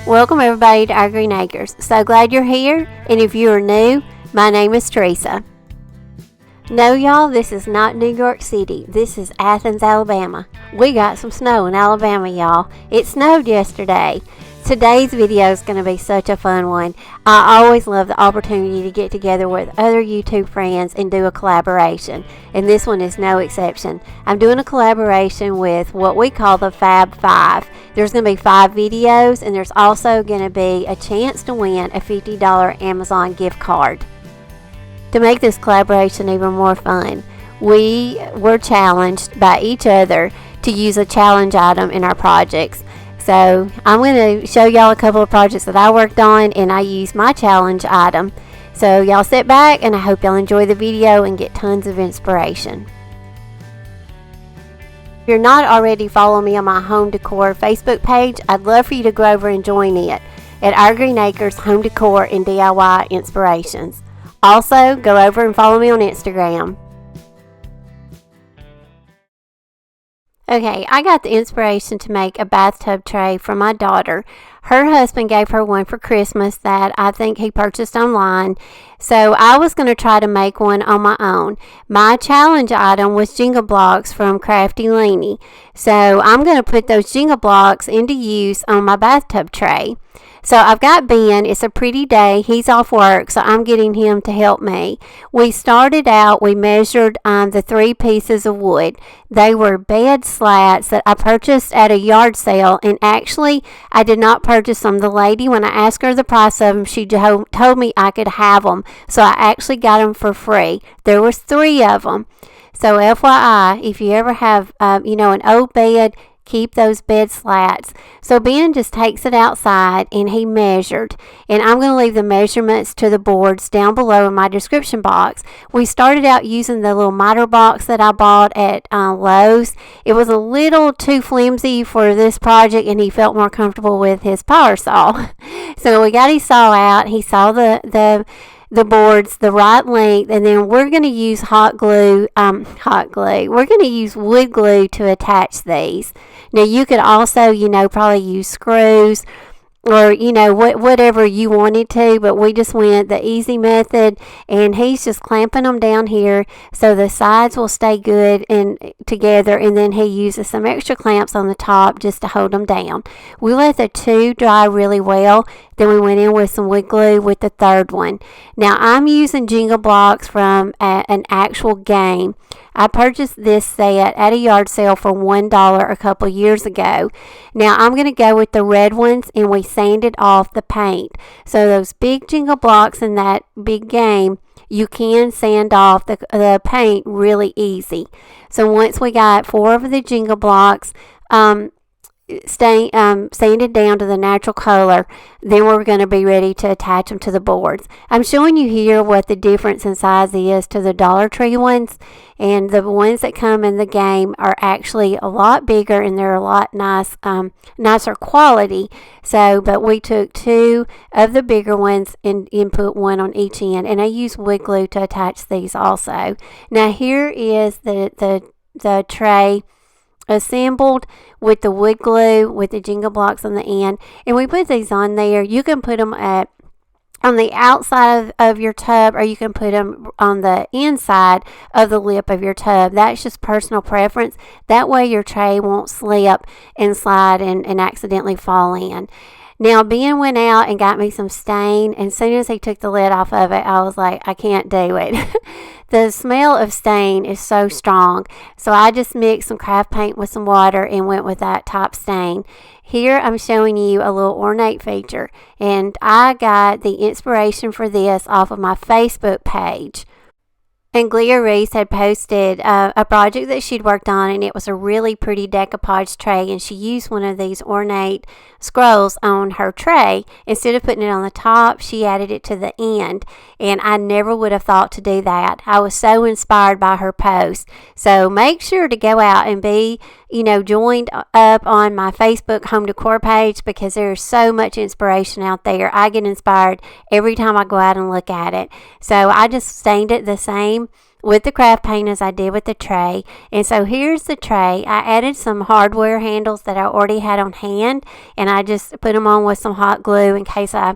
Welcome everybody to our Green Acres. So glad you're here, and if you are new, my name is Teresa. No y'all, this is not New York City. This is Athens, Alabama. We got some snow in Alabama, y'all. It snowed yesterday. Today's video is going to be such a fun one. I always love the opportunity to get together with other YouTube friends and do a collaboration, and this one is no exception. I'm doing a collaboration with what we call the Fab 5. There's going to be 5 videos, and there's also going to be a chance to win a $50 Amazon gift card. To make this collaboration even more fun, we were challenged by each other to use a challenge item in our projects. So I'm going to show y'all a couple of projects that I worked on, and I used my challenge item. So y'all sit back, and I hope y'all enjoy the video and get tons of inspiration. If you're not already following me on my home decor Facebook page, I'd love for you to go over and join it at Our Green Acres Home Decor and DIY Inspirations. Also, go over and follow me on Instagram. Okay, I got the inspiration to make a bathtub tray for my daughter. Her husband gave her one for Christmas that I think he purchased online. So I was going to try to make one on my own. My challenge item was Jingle blocks from Crafty Leanie. So I'm going to put those Jingle blocks into use on my bathtub tray. So I've got Ben. It's a pretty day. He's off work, so I'm getting him to help me. We started out, we measured the 3 pieces of wood. They were bed slats that I purchased at a yard sale, and actually I did not purchase them. The lady, when I asked her the price of them, she told me I could have them. So I actually got them for free. There was 3 of them. So FYI, if you ever have, an old bed, keep those bed slats. So Ben just takes it outside and he measured, and I'm going to leave the measurements to the boards down below in my description box. We started out using the little miter box that I bought at Lowe's. It was a little too flimsy for this project, and he felt more comfortable with his power saw. So we got his saw out. He saw the boards the right length, and then we're going to use hot glue. We're going to use wood glue to attach these. Now you could also, probably use screws or whatever you wanted to, but we just went the easy method, and he's just clamping them down here so the sides will stay good and together, and then he uses some extra clamps on the top just to hold them down. We let the 2 dry really well, then we went in with some wood glue with the 3rd one. Now I'm using Jingle blocks from an actual game. I purchased this set at a yard sale for $1 a couple years ago. Now I'm going to go with the red ones, and we sanded off the paint. So those big Jingle blocks in that big game, you can sand off the paint really easy. So once we got 4 of the Jingle blocks sanded down to the natural color, then we're going to be ready to attach them to the boards. I'm showing you here what the difference in size is to the Dollar Tree ones, and the ones that come in the game are actually a lot bigger, and they're a lot nicer quality. So, but we took 2 of the bigger ones and put 1 on each end, and I use wood glue to attach these also. Now here is the tray assembled with the wood glue with the Jingle blocks on the end, and we put these on there. You can put them on the outside of your tub, or you can put them on the inside of the lip of your tub. That's just personal preference. That way your tray won't slip and slide and accidentally fall in. Now Ben went out and got me some stain, and as soon as he took the lid off of it, I was like, I can't do it. The smell of stain is so strong, so I just mixed some craft paint with some water and went with that top stain. Here I'm showing you a little ornate feature, and I got the inspiration for this off of my Facebook page. And Reese had posted a project that she'd worked on, and it was a really pretty decoupage tray, and she used one of these ornate scrolls on her tray. Instead of putting it on the top, she added it to the end, and I never would have thought to do that. I was so inspired by her post. So make sure to go out and be joined up on my Facebook home decor page, because there's so much inspiration out there. I get inspired every time I go out and look at it. So I just stained it the same with the craft paint as I did with the tray. And so here's the tray. I added some hardware handles that I already had on hand, and I just put them on with some hot glue in case I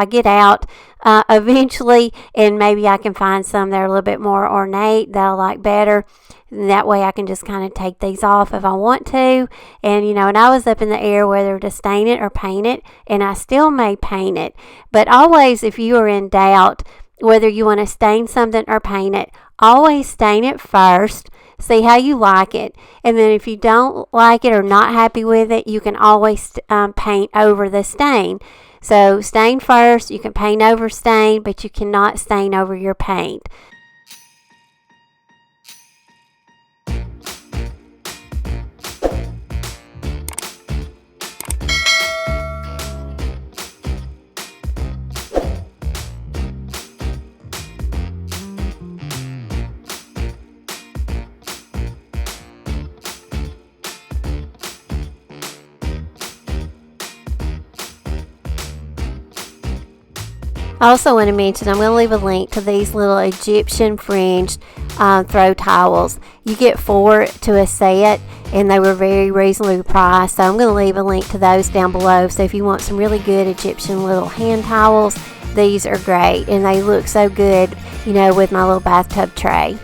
get out eventually, and maybe I can find some that are a little bit more ornate that I like better. That way I can just kind of take these off if I want to. And I was up in the air whether to stain it or paint it, and I still may paint it. But always, if you are in doubt whether you want to stain something or paint it, always stain it first. See how you like it. And then if you don't like it or not happy with it, you can always paint over the stain. So stain first, you can paint over stain, but you cannot stain over your paint. I also want to mention, I'm going to leave a link to these little Egyptian fringed throw towels. You get 4 to a set, and they were very reasonably priced. So I'm going to leave a link to those down below. So if you want some really good Egyptian little hand towels, these are great, and they look so good, with my little bathtub tray.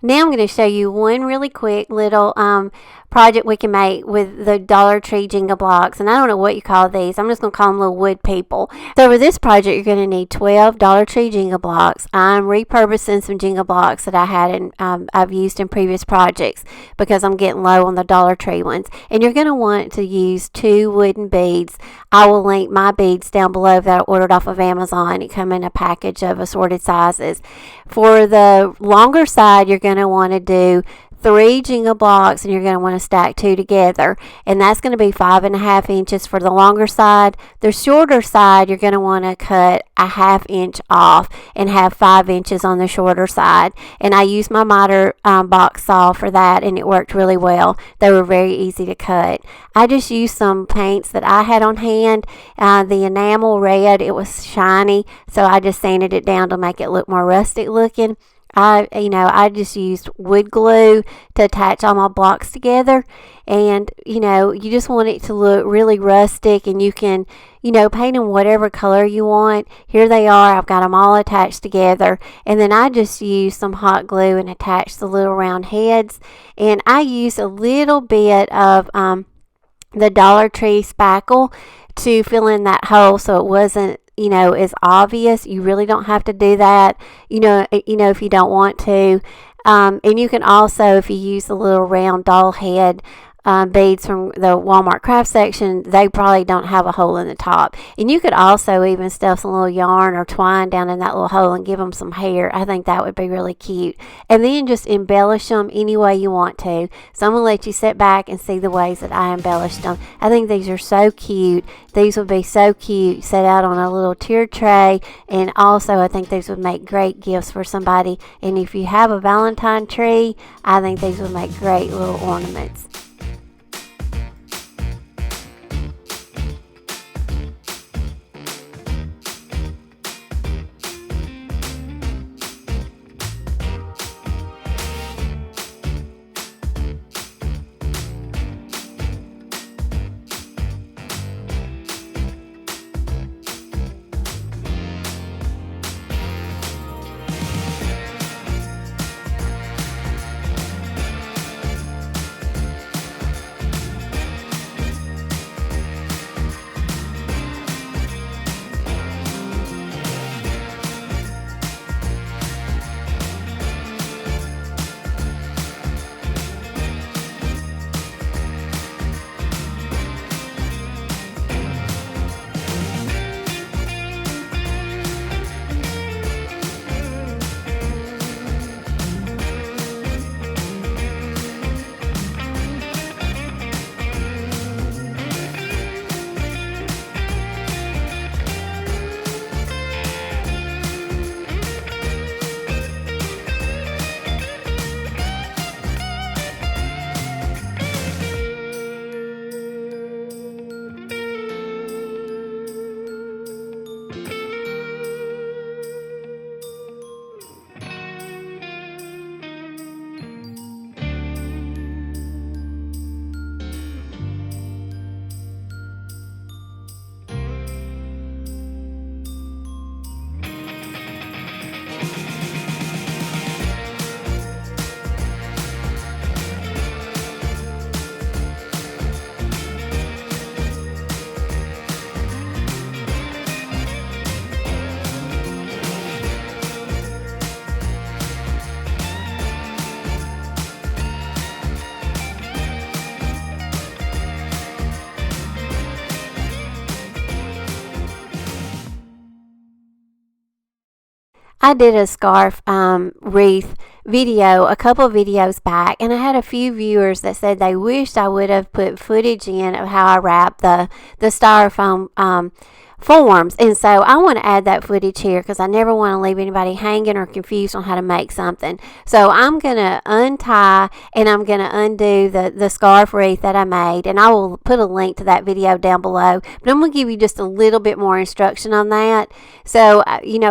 Now I'm going to show you one really quick little project we can make with the Dollar Tree Jingle blocks. And I don't know what you call these. I'm just going to call them little wood people. So for this project, you're going to need 12 Dollar Tree Jingle blocks. I'm repurposing some Jingle blocks that I had I've used in previous projects because I'm getting low on the Dollar Tree ones. And you're going to want to use 2 wooden beads. I will link my beads down below that I ordered off of Amazon. It come in a package of assorted sizes. For the longer side, you're going to want to do 3 Jingle blocks, and you're going to want to stack 2 together, and that's going to be 5.5 inches for the longer side. The shorter side, you're going to want to cut a 1/2 inch off and have 5 inches on the shorter side. And I used my miter box saw for that, and it worked really well. They were very easy to cut. I just used some paints that I had on hand. The enamel red, it was shiny, so I just sanded it down to make it look more rustic looking. I just used wood glue to attach all my blocks together. And, you just want it to look really rustic, and you can, paint them whatever color you want. Here they are. I've got them all attached together. And then I just used some hot glue and attached the little round heads. And I used a little bit of the Dollar Tree spackle to fill in that hole so it wasn't as obvious. You really don't have to do that, if you don't want to. And you can also, if you use the little round doll head beads from the Walmart craft section, they probably don't have a hole in the top. And you could also even stuff some little yarn or twine down in that little hole and give them some hair. I think that would be really cute. And then just embellish them any way you want to. So I'm going to let you sit back and see the ways that I embellished them. I think these are so cute. These would be so cute set out on a little tiered tray. And also I think these would make great gifts for somebody. And if you have a Valentine tree, I think these would make great little ornaments. I did a scarf wreath video a couple of videos back, and I had a few viewers that said they wished I would have put footage in of how I wrapped the styrofoam forms. And so I want to add that footage here because I never want to leave anybody hanging or confused on how to make something. So I'm going to untie and I'm going to undo the scarf wreath that I made, and I will put a link to that video down below. But I'm going to give you just a little bit more instruction on that. So,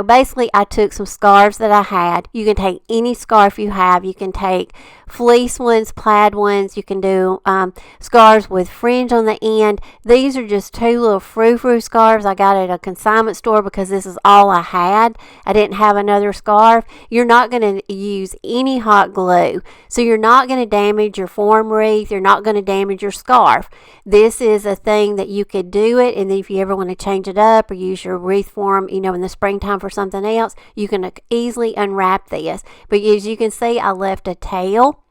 basically I took some scarves that I had. You can take any scarf you have. You can take fleece ones, plaid ones. You can do scarves with fringe on the end. These are just two little frou-frou scarves I got at a consignment store because this is all I had. I didn't have another scarf. You're not going to use any hot glue, so you're not going to damage your form wreath. You're not going to damage your scarf. This is a thing that you could do it, and then if you ever want to change it up or use your wreath form, in the springtime for something else, you can easily unwrap this. But as you can see, I left a tail.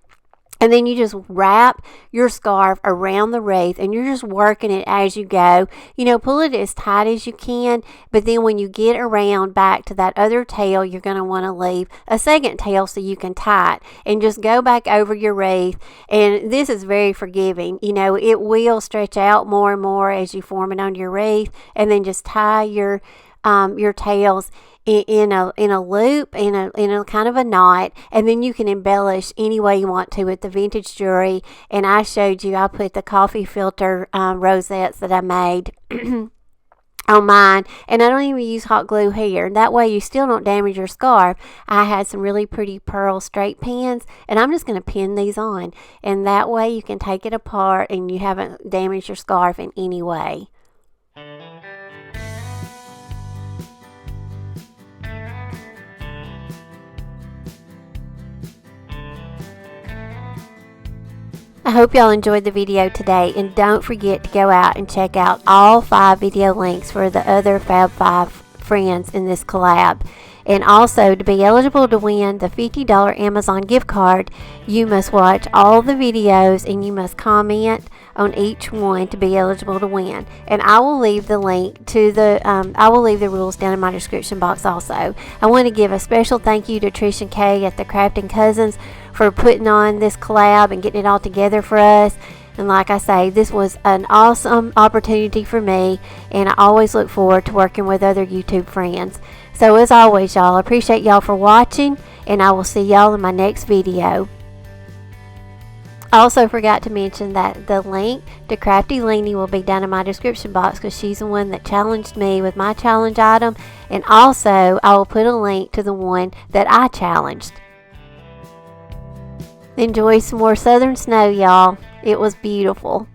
And then you just wrap your scarf around the wreath, and you're just working it as you go. Pull it as tight as you can, but then when you get around back to that other tail, you're going to want to leave a second tail so you can tie it. And just go back over your wreath, and this is very forgiving. It will stretch out more and more as you form it on your wreath, and then just tie your tails in a loop, in a kind of a knot, and then you can embellish any way you want to with the vintage jewelry. And I showed you, I put the coffee filter rosettes that I made on mine, and I don't even use hot glue here. That way you still don't damage your scarf. I had some really pretty pearl straight pins, and I'm just going to pin these on, and that way you can take it apart and you haven't damaged your scarf in any way. I hope y'all enjoyed the video today, and don't forget to go out and check out all 5 video links for the other Fab 5 friends in this collab. And also, to be eligible to win the $50 Amazon gift card, you must watch all the videos and you must comment on each one to be eligible to win. And I will leave the link to I will leave the rules down in my description box also. I want to give a special thank you to Trish and Kay at the Crafting Cousins for putting on this collab and getting it all together for us. And like I say, this was an awesome opportunity for me, and I always look forward to working with other YouTube friends. So as always, y'all, I appreciate y'all for watching, and I will see y'all in my next video. I also forgot to mention that the link to Crafty Leanie will be down in my description box, because she's the one that challenged me with my challenge item, and also I will put a link to the one that I challenged. Enjoy some more southern snow, y'all. It was beautiful.